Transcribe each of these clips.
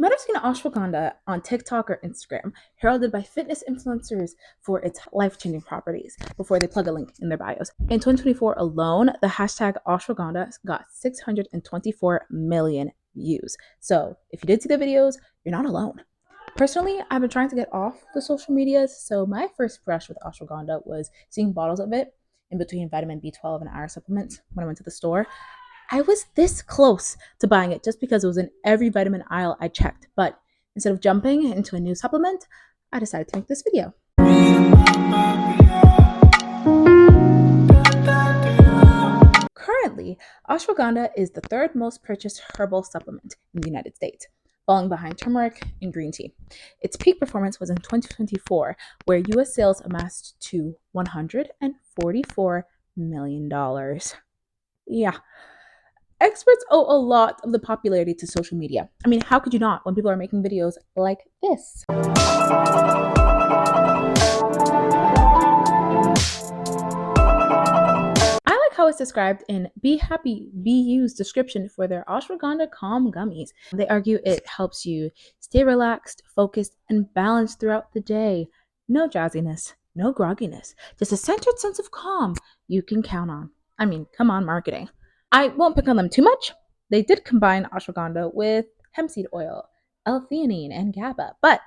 You might have seen ashwagandha on TikTok or Instagram, heralded by fitness influencers for its life changing properties before they plug a link in their bios. In 2024 alone, the hashtag ashwagandha got 624 million views. So if you did see the videos, you're not alone. Personally, I've been trying to get off the social medias, so my first brush with ashwagandha was seeing bottles of it in between vitamin B12 and iron supplements when I went to the store. I was this close to buying it just because it was in every vitamin aisle I checked. But instead of jumping into a new supplement, I decided to make this video. Currently, ashwagandha is the third most purchased herbal supplement in the United States, falling behind turmeric and green tea. Its peak performance was in 2024, where US sales amassed to $144 million. Yeah, experts owe a lot of the popularity to social media. I mean, how could you not when people are making videos like this? I like how it's described in Be Happy, Be You's description for their ashwagandha calm gummies. They argue it helps you stay relaxed, focused, and balanced throughout the day. No jazziness, no grogginess, just a centered sense of calm you can count on. I mean, come on, marketing. I won't pick on them too much. They did combine ashwagandha with hemp seed oil, L-theanine, and GABA, but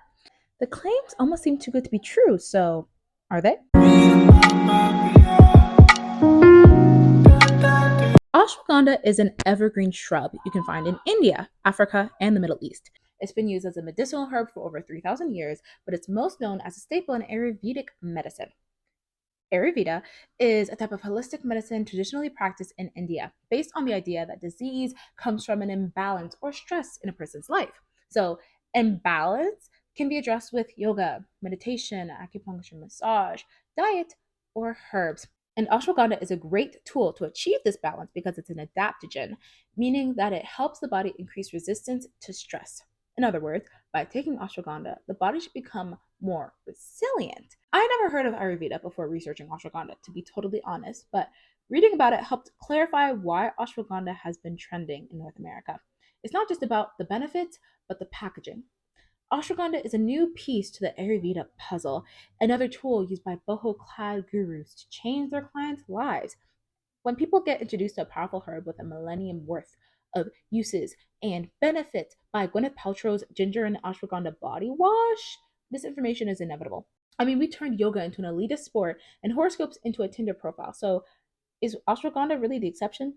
the claims almost seem too good to be true, so are they? Ashwagandha is an evergreen shrub you can find in India, Africa, and the Middle East. It's been used as a medicinal herb for over 3,000 years, but it's most known as a staple in Ayurvedic medicine. Ayurveda is a type of holistic medicine traditionally practiced in India, based on the idea that disease comes from an imbalance or stress in a person's life. So, imbalance can be addressed with yoga, meditation, acupuncture, massage, diet, or herbs. And ashwagandha is a great tool to achieve this balance because it's an adaptogen, meaning that it helps the body increase resistance to stress. In other words, by taking ashwagandha, the body should become more resilient. I never heard of Ayurveda before researching ashwagandha, to be totally honest, but reading about it helped clarify why ashwagandha has been trending in North America. It's not just about the benefits, but the packaging. Ashwagandha is a new piece to the Ayurveda puzzle, another tool used by boho clad gurus to change their clients' lives. When people get introduced to a powerful herb with a millennium worth of uses and benefits by Gwyneth Paltrow's ginger and ashwagandha body wash, this information is inevitable. I mean, we turned yoga into an elitist sport and horoscopes into a Tinder profile. So is ashwagandha really the exception?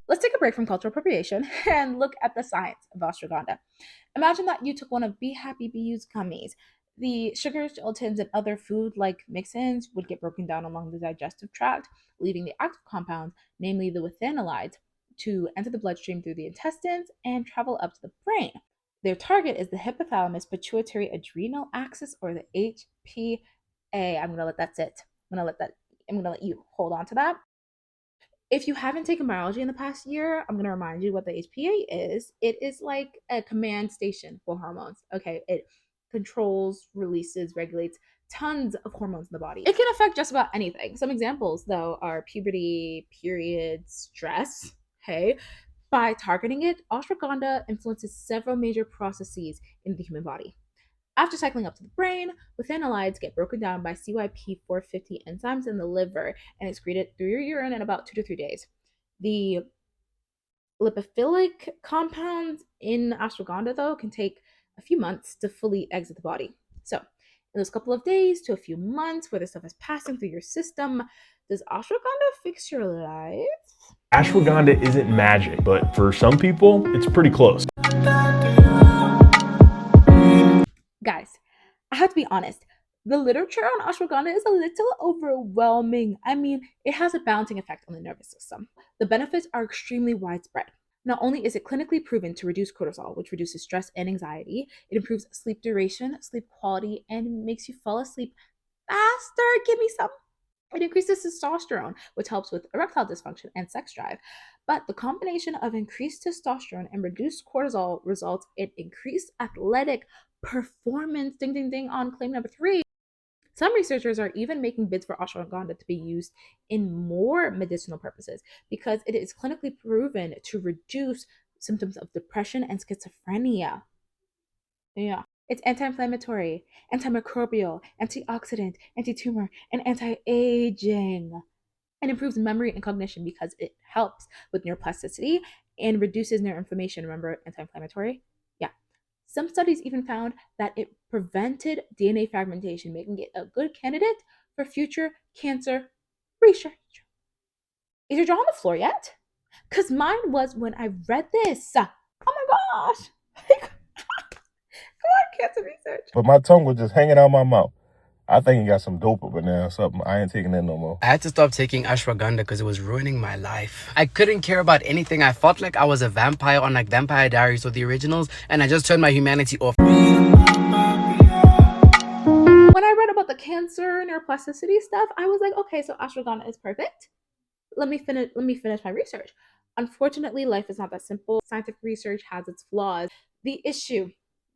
Let's take a break from cultural appropriation and look at the science of ashwagandha. Imagine that you took one of Be Happy Be Used gummies. The sugars, gelatins, and other food-like mix-ins would get broken down along the digestive tract, leaving the active compounds, namely the withanolides, to enter the bloodstream through the intestines and travel up to the brain. Their target is the hypothalamus pituitary adrenal axis, or the HPA. I'm gonna let that sit. I'm gonna let you hold on to that. If you haven't taken biology in the past year, I'm going to remind you what the HPA is. It is like a command station for hormones. Okay, it controls, releases, regulates tons of hormones in the body. It can affect just about anything. Some examples, though, are puberty, periods, stress. Hey, by targeting it, ashwagandha influences several major processes in the human body. After cycling up to the brain, withanolides get broken down by CYP450 enzymes in the liver and excreted through your urine in about 2 to 3 days. The lipophilic compounds in ashwagandha, though, can take a few months to fully exit the body. So, in those couple of days to a few months where the stuff is passing through your system, does ashwagandha fix your life? Ashwagandha isn't magic, but for some people, it's pretty close. Guys, I have to be honest. The literature on ashwagandha is a little overwhelming. I mean, it has a balancing effect on the nervous system. The benefits are extremely widespread. Not only is it clinically proven to reduce cortisol, which reduces stress and anxiety, it improves sleep duration, sleep quality, and makes you fall asleep faster. Give me some. It increases testosterone, which helps with erectile dysfunction and sex drive. But the combination of increased testosterone and reduced cortisol results in increased athletic performance. Ding, ding, ding on claim number 3. Some researchers are even making bids for ashwagandha to be used in more medicinal purposes because it is clinically proven to reduce symptoms of depression and schizophrenia. Yeah. It's anti-inflammatory, antimicrobial, antioxidant, anti-tumor, and anti-aging. And improves memory and cognition because it helps with neuroplasticity and reduces neuroinflammation. Remember, anti-inflammatory? Yeah. Some studies even found that it prevented DNA fragmentation, making it a good candidate for future cancer research. Is your jaw on the floor yet? Because mine was when I read this. Oh my gosh. Come on, cancer research. But my tongue was just hanging out my mouth. I think he got some dope up in there or something. I ain't taking that no more. I had to stop taking ashwagandha because it was ruining my life. I couldn't care about anything. I felt like I was a vampire on like Vampire Diaries or the originals, and I just turned my humanity off. When I read about the cancer neuroplasticity stuff, I was like, okay, so ashwagandha is perfect. Let me finish my research. Unfortunately, life is not that simple. Scientific research has its flaws. The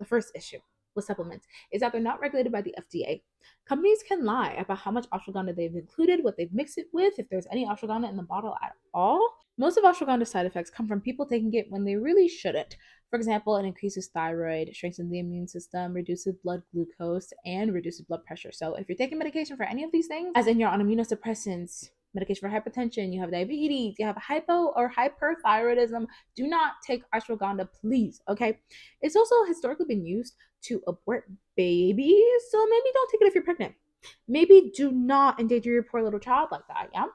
first issue with supplements is that they're not regulated by the FDA. Companies can lie about how much ashwagandha they've included, what they've mixed it with, if there's any ashwagandha in the bottle at all. Most of ashwagandha's side effects come from people taking it when they really shouldn't. For example, it increases thyroid, strengthens the immune system, reduces blood glucose, and reduces blood pressure. So if you're taking medication for any of these things, as in you're on immunosuppressants, medication for hypertension, you have diabetes, you have hypo or hyperthyroidism, do not take ashwagandha, please, okay? It's also historically been used to abort babies, so maybe don't take it if you're pregnant. Maybe do not endanger your poor little child like that, yeah?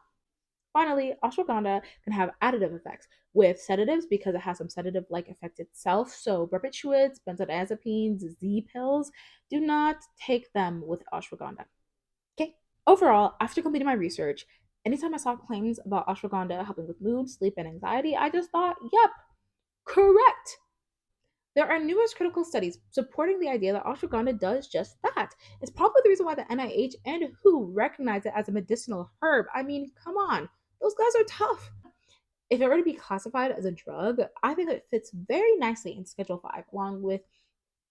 Finally, ashwagandha can have additive effects with sedatives because it has some sedative-like effect itself. So barbiturates, benzodiazepines, Z pills, do not take them with ashwagandha. Okay. Overall, after completing my research, anytime I saw claims about ashwagandha helping with mood, sleep, and anxiety, I just thought, yep, correct. There are numerous critical studies supporting the idea that ashwagandha does just that. It's probably the reason why the NIH and WHO recognize it as a medicinal herb. I mean, come on, those guys are tough. If it were to be classified as a drug, I think it fits very nicely in Schedule 5, along with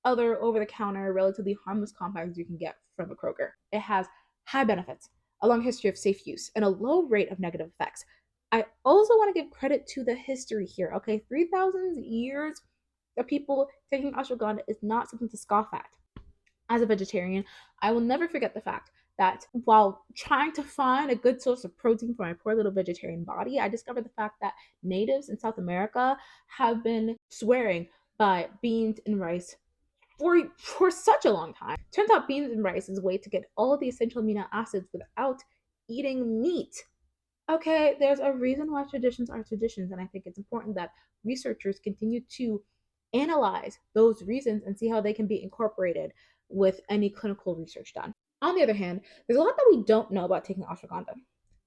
other over-the-counter, relatively harmless compounds you can get from a Kroger. It has high benefits, a long history of safe use, and a low rate of negative effects. I also want to give credit to the history here, okay? 3,000 years of people taking ashwagandha is not something to scoff at. As a vegetarian, I will never forget the fact that while trying to find a good source of protein for my poor little vegetarian body, I discovered the fact that natives in South America have been swearing by beans and rice for such a long time. Turns out beans and rice is a way to get all the essential amino acids without eating meat. Okay, there's a reason why traditions are traditions, and I think it's important that researchers continue to analyze those reasons and see how they can be incorporated with any clinical research done. On the other hand, there's a lot that we don't know about taking ashwagandha.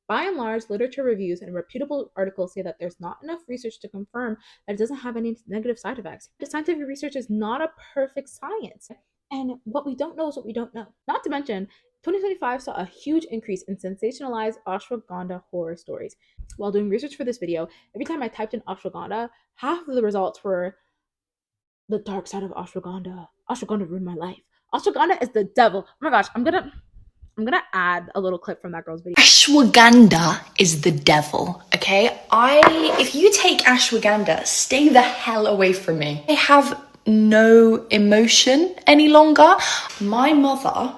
By and large, literature reviews and reputable articles say that there's not enough research to confirm that it doesn't have any negative side effects. The scientific research is not a perfect science, and what we don't know is what we don't know. Not to mention, 2025 saw a huge increase in sensationalized ashwagandha horror stories. While doing research for this video, every time I typed in ashwagandha, half of the results were the dark side of ashwagandha. Ashwagandha ruined my life. Ashwagandha is the devil. Oh my gosh, I'm gonna add a little clip from that girl's video. Ashwagandha is the devil, okay? If you take ashwagandha, stay the hell away from me. I have no emotion any longer. My mother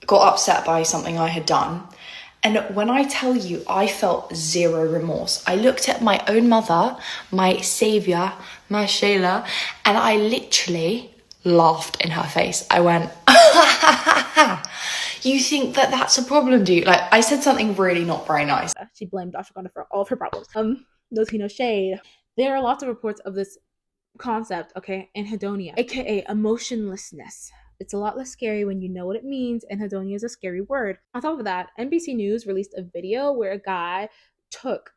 got upset by something I had done. And when I tell you, I felt zero remorse. I looked at my own mother, my savior, my Shayla, and I literally laughed in her face. I went, you think that that's a problem, do you? Like, I said something really not very nice. She blamed ashwagandha for all of her problems. No tea, no shade. There are lots of reports of this concept, okay, anhedonia, aka emotionlessness. It's a lot less scary when you know what it means, and anhedonia is a scary word. On top of that, NBC News released a video where a guy took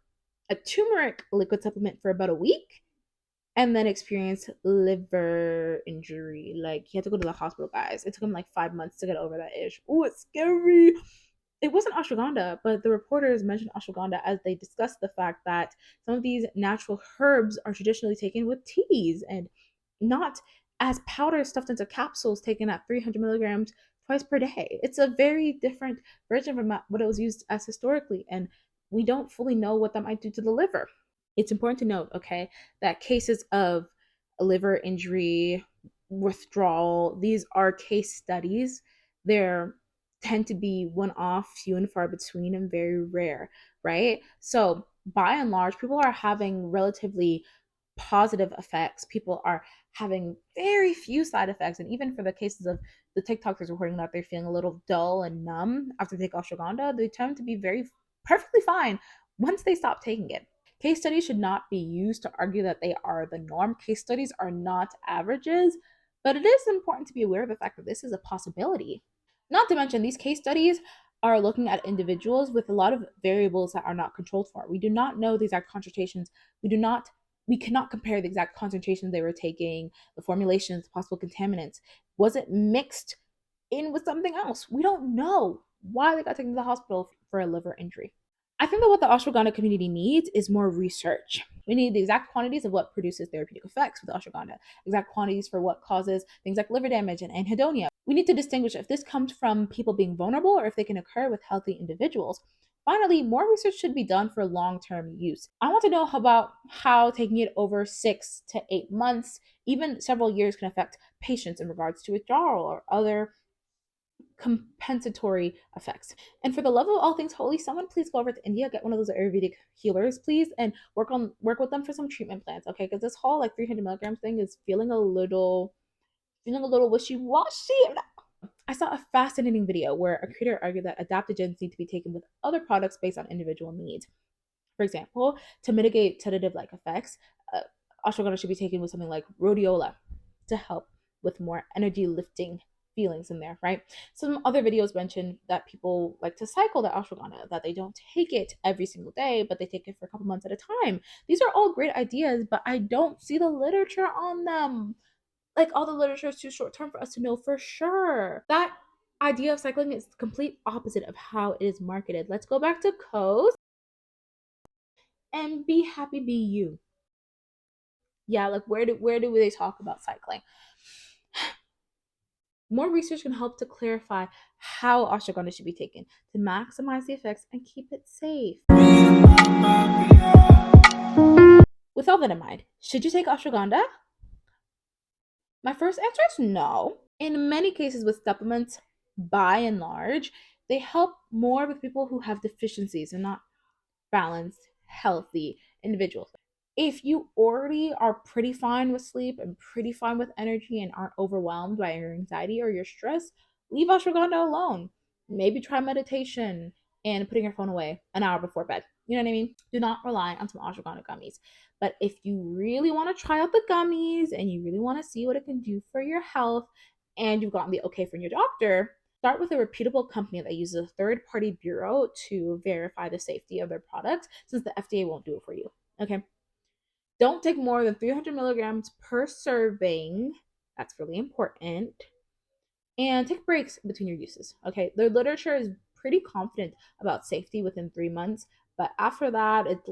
a turmeric liquid supplement for about a week and then experienced liver injury. Like, he had to go to the hospital, guys. It took him like 5 months to get over that ish. Oh, it's scary. It wasn't ashwagandha, but the reporters mentioned ashwagandha as they discussed the fact that some of these natural herbs are traditionally taken with teas and not as powder stuffed into capsules taken at 300 milligrams twice per day. It's a very different version from what it was used as historically, and we don't fully know what that might do to the liver. It's important to note, okay, that cases of liver injury, withdrawal, these are case studies. They're tend to be one off, few and far between, and very rare, right? So by and large, people are having relatively positive effects. People are having very few side effects. And even for the cases of the TikTokers reporting that they're feeling a little dull and numb after they take ashwagandha, they tend to be very perfectly fine once they stop taking it. Case studies should not be used to argue that they are the norm. Case studies are not averages, but it is important to be aware of the fact that this is a possibility. Not to mention, these case studies are looking at individuals with a lot of variables that are not controlled for. We do not know the exact concentrations. We cannot compare the exact concentrations they were taking, the formulations, possible contaminants. Was it mixed in with something else? We don't know why they got taken to the hospital for a liver injury. I think that what the ashwagandha community needs is more research. We need the exact quantities of what produces therapeutic effects with ashwagandha, exact quantities for what causes things like liver damage and anhedonia. We need to distinguish if this comes from people being vulnerable or if they can occur with healthy individuals. Finally, more research should be done for long-term use. I want to know about how taking it over 6 to 8 months, even several years, can affect patients in regards to withdrawal or other compensatory effects. And for the love of all things holy, someone please go over to India, get one of those Ayurvedic healers, please, and work with them for some treatment plans, okay? Because this whole like 300 milligrams thing is feeling a little wishy washy. I saw a fascinating video where a creator argued that adaptogens need to be taken with other products based on individual needs. For example, to mitigate sedative-like effects, ashwagandha should be taken with something like rhodiola to help with more energy lifting feelings in there, right? Some other videos mentioned that people like to cycle the ashwagandha, that they don't take it every single day, but they take it for a couple months at a time. These are all great ideas, but I don't see the literature on them. Like, all the literature is too short term for us to know for sure. That idea of cycling is the complete opposite of how it is marketed. Let's go back to coast and be happy, be you. Yeah, like where do they talk about cycling? More research can help to clarify how ashwagandha should be taken to maximize the effects and keep it safe. With all that in mind, should you take ashwagandha? My first answer is no. In many cases with supplements, by and large, they help more with people who have deficiencies and not balanced, healthy individuals. If you already are pretty fine with sleep and pretty fine with energy and aren't overwhelmed by your anxiety or your stress, leave ashwagandha alone. Maybe try meditation and putting your phone away an hour before bed. You know what I mean? Do not rely on some ashwagandha gummies. But if you really want to try out the gummies and you really want to see what it can do for your health and you've gotten the okay from your doctor, start with a reputable company that uses a third-party bureau to verify the safety of their products, since the FDA won't do it for you. Okay. Don't take more than 300 milligrams per serving. That's really important. And take breaks between your uses. Okay. The literature is pretty confident about safety within 3 months, but after that, it's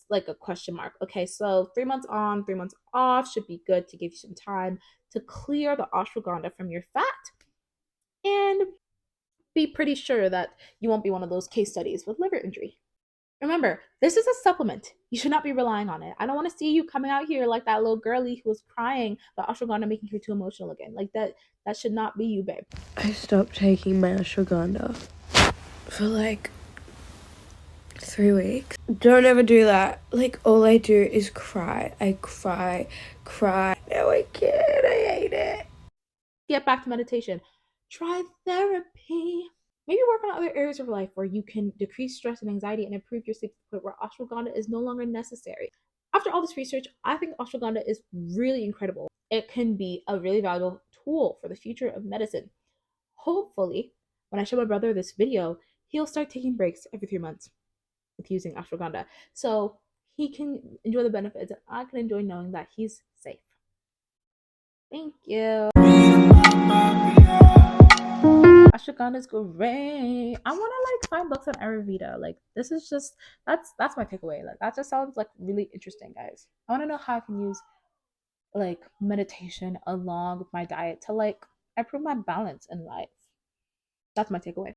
like a question mark. Okay, so 3 months on, 3 months off should be good to give you some time to clear the ashwagandha from your fat and be pretty sure that you won't be one of those case studies with liver injury. Remember, this is a supplement. You should not be relying on it. I don't want to see you coming out here like that little girlie who was crying about ashwagandha making her too emotional again. Like that should not be you, babe. I stopped taking my ashwagandha for like 3 weeks. Don't ever do that. Like, all I do is cry. I cry. Now I can't. I hate it. Get back to meditation. Try therapy. Maybe work on other areas of life where you can decrease stress and anxiety and improve your sleep to the point where ashwagandha is no longer necessary. After all this research, I think ashwagandha is really incredible. It can be a really valuable tool for the future of medicine. Hopefully, when I show my brother this video, he'll start taking breaks every 3 months with using ashwagandha so he can enjoy the benefits and I can enjoy knowing that he's safe. Thank you. Ashwagandha is great. I want to like find books on Ayurveda. Like, this is just that's my takeaway. Like, that just sounds like really interesting, guys. I want to know how I can use like meditation along with my diet to like improve my balance in life. That's my takeaway.